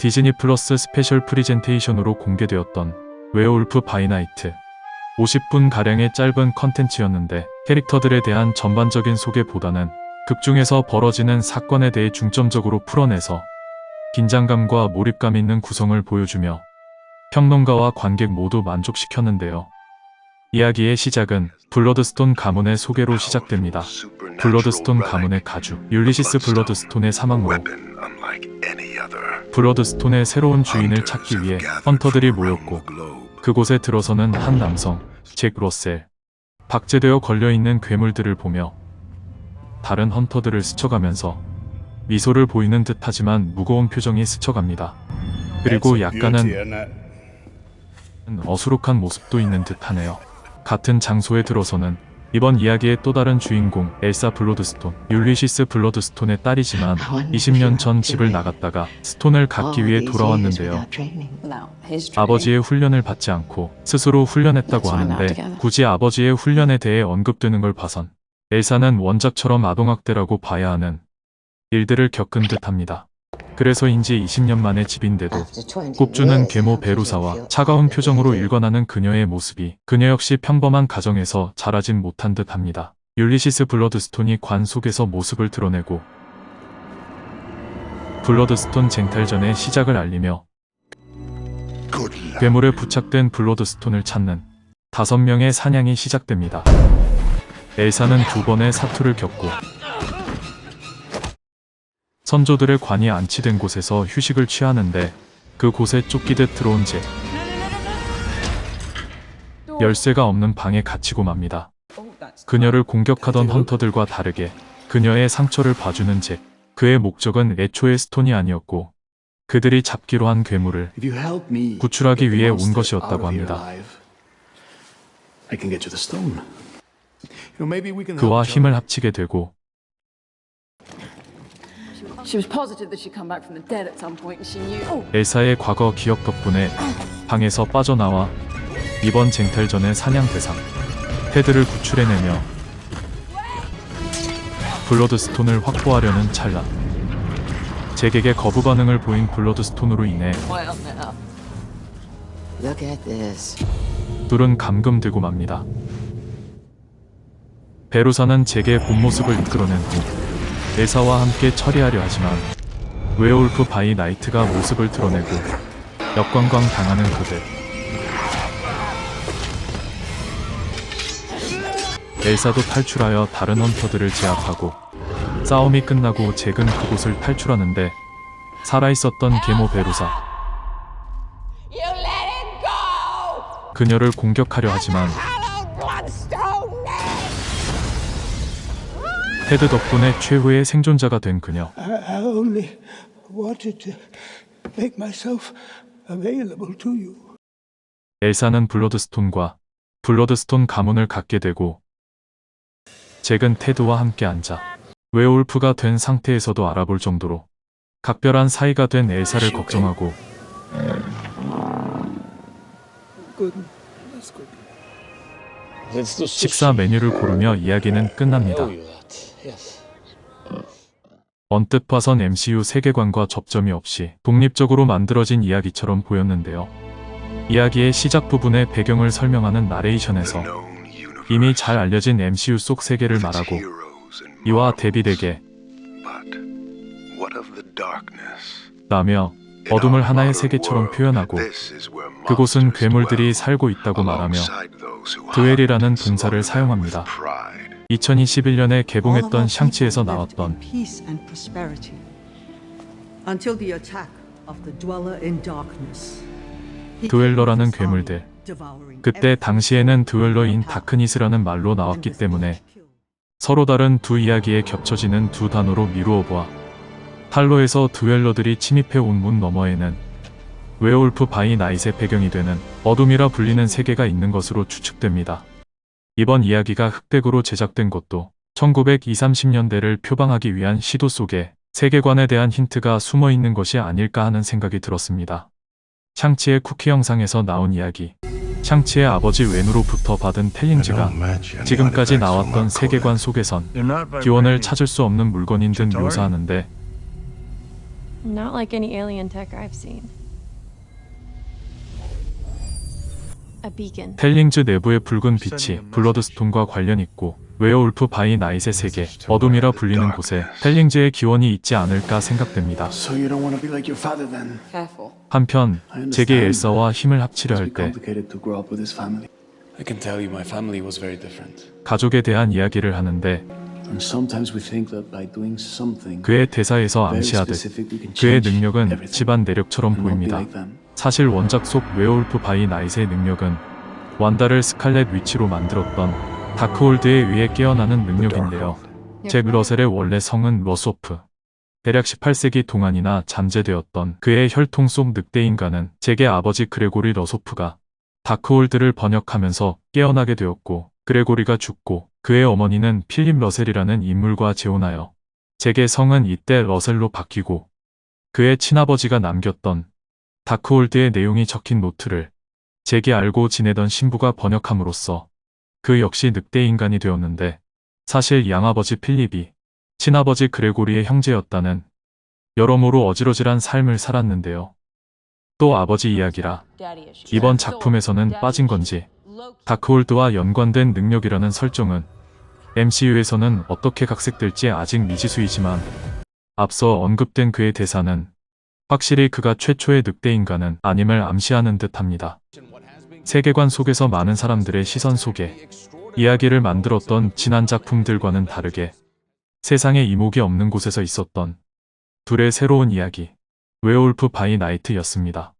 디즈니 플러스 스페셜 프리젠테이션으로 공개되었던 웨어울프 바이 나이트. 50분가량의 짧은 컨텐츠였는데 캐릭터들에 대한 전반적인 소개보다는 극중에서 벌어지는 사건에 대해 중점적으로 풀어내서 긴장감과 몰입감 있는 구성을 보여주며 평론가와 관객 모두 만족시켰는데요. 이야기의 시작은 블러드스톤 가문의 소개로 시작됩니다. 블러드스톤 가문의 가주 율리시스 블러드스톤의 사망으로 블러드스톤의 새로운 주인을 찾기 위해 헌터들이 모였고, 그곳에 들어서는 한 남성, 잭 러셀, 박제되어 걸려있는 괴물들을 보며 다른 헌터들을 스쳐가면서 미소를 보이는 듯하지만 무거운 표정이 스쳐갑니다. 그리고 약간은 어수룩한 모습도 있는 듯하네요. 같은 장소에 들어서는 이번 이야기의 또 다른 주인공 엘사 블러드스톤, 율리시스 블러드스톤의 딸이지만 20년 전 집을 나갔다가 스톤을 갖기 위해 돌아왔는데요. 아버지의 훈련을 받지 않고 스스로 훈련했다고 하는데 굳이 아버지의 훈련에 대해 언급되는 걸 봐선 엘사는 원작처럼 아동학대라고 봐야 하는 일들을 겪은 듯합니다. 그래서인지 20년 만의 집인데도 꼽주는 계모 베루사와 차가운 표정으로 일관하는 그녀의 모습이 그녀 역시 평범한 가정에서 자라진 못한 듯합니다. 율리시스 블러드스톤이 관 속에서 모습을 드러내고 블러드스톤 쟁탈전의 시작을 알리며 괴물에 부착된 블러드스톤을 찾는 5명의 사냥이 시작됩니다. 엘사는 2번의 사투를 겪고 선조들의 관이 안치된 곳에서 휴식을 취하는데 그곳에 쫓기듯 들어온 잭. 열쇠가 없는 방에 갇히고 맙니다. 그녀를 공격하던 헌터들과 다르게 그녀의 상처를 봐주는 잭. 그의 목적은 애초에 스톤이 아니었고 그들이 잡기로 한 괴물을 구출하기 위해 온 것이었다고 합니다. 그와 힘을 합치게 되고 엘사의 과거 기억 덕분에 방에서 빠져나와 이번 쟁탈전의 사냥 대상 테드를 구출해내며 블러드스톤을 확보하려는 찰나 잭에게 거부 반응을 보인 블러드스톤으로 인해 둘은 감금되고 맙니다. 베루사는 잭의 본 모습을 이끌어낸 후 엘사와 함께 처리하려 하지만 웨어울프 바이 나이트가 모습을 드러내고 역관광 당하는 그들. 엘사도 탈출하여 다른 헌터들을 제압하고 싸움이 끝나고 잭은 그곳을 탈출하는데 살아있었던 계모 베루사. 그녀를 공격하려 하지만 테드 덕분에 최후의 생존자가 된 그녀. 엘사는 블러드스톤과 블러드스톤 가문을 갖게 되고 잭은 테드와 함께 앉아 웨어울프가 된 상태에서도 알아볼 정도로 각별한 사이가 된 엘사를 걱정하고 식사 메뉴를 고르며 이야기는 끝납니다. 언뜻 봐선 MCU 세계관과 접점이 없이 독립적으로 만들어진 이야기처럼 보였는데요. 이야기의 시작 부분의 배경을 설명하는 나레이션에서 이미 잘 알려진 MCU 속 세계를 말하고 이와 대비되게 라며 어둠을 하나의 세계처럼 표현하고 그곳은 괴물들이 살고 있다고 말하며 드웰이라는 동사를 사용합니다. 2021년에 개봉했던 샹치에서 나왔던 드웰러라는 괴물들. 그때 당시에는 드웰러인 다크니스라는 말로 나왔기 때문에 서로 다른 두 이야기에 겹쳐지는 두 단어로 미루어 보아 탈로에서 드웰러들이 침입해 온 문 너머에는 웨어울프 바이 나잇의 배경이 되는 어둠이라 불리는 세계가 있는 것으로 추측됩니다. 이번 이야기가 흑백으로 제작된 것도 1920~30년대를 표방하기 위한 시도 속에 세계관에 대한 힌트가 숨어 있는 것이 아닐까 하는 생각이 들었습니다. 샹치의 쿠키 영상에서 나온 이야기. 샹치의 아버지 웬으로부터 받은 텔링즈가 지금까지 나왔던 세계관 속에선 기원을 찾을 수 없는 물건인 듯 묘사하는데 Not like any alien tech I've seen. A beacon. 펠링즈 내부의 붉은 빛이 블러드스톤과 관련 있고 웨어울프 바이 나잇의 세계, 어둠이라 불리는 곳에 펠링즈의 기원이 있지 않을까 생각됩니다. So you don't want to be like your father then. Careful. 한편 제게 엘사와 힘을 합치려 할 때 Complicated to grow up with his family. I can tell you my family was very different. 가족에 대한 이야기를 하는데 And sometimes we think that by doing something 그의 대사에서 very 암시하듯 specific we can 그의 change 능력은 everything. 집안 내력처럼 And not be 보입니다. like them. 사실 원작 속 웨어울프 바이 나잇의 능력은 완다를 스칼렛 위치로 만들었던 다크홀드에 의해 깨어나는 능력인데요. 잭 러셀의 원래 성은 러소프. 대략 18세기 동안이나 잠재되었던 그의 혈통 속 늑대인간은 잭의 아버지 그레고리 러소프가 다크홀드를 번역하면서 깨어나게 되었고 그레고리가 죽고 그의 어머니는 필립 러셀이라는 인물과 재혼하여 잭의 성은 이때 러셀로 바뀌고 그의 친아버지가 남겼던 다크홀드의 내용이 적힌 노트를 잭이 알고 지내던 신부가 번역함으로써 그 역시 늑대인간이 되었는데 사실 양아버지 필립이 친아버지 그레고리의 형제였다는 여러모로 어지러질한 삶을 살았는데요. 또 아버지 이야기라 이번 작품에서는 빠진 건지 다크홀드와 연관된 능력이라는 설정은 MCU에서는 어떻게 각색될지 아직 미지수이지만 앞서 언급된 그의 대사는 확실히 그가 최초의 늑대인간은 아님을 암시하는 듯합니다. 세계관 속에서 많은 사람들의 시선 속에 이야기를 만들었던 지난 작품들과는 다르게 세상에 이목이 없는 곳에서 있었던 둘의 새로운 이야기, 웨어울프 바이 나이트였습니다.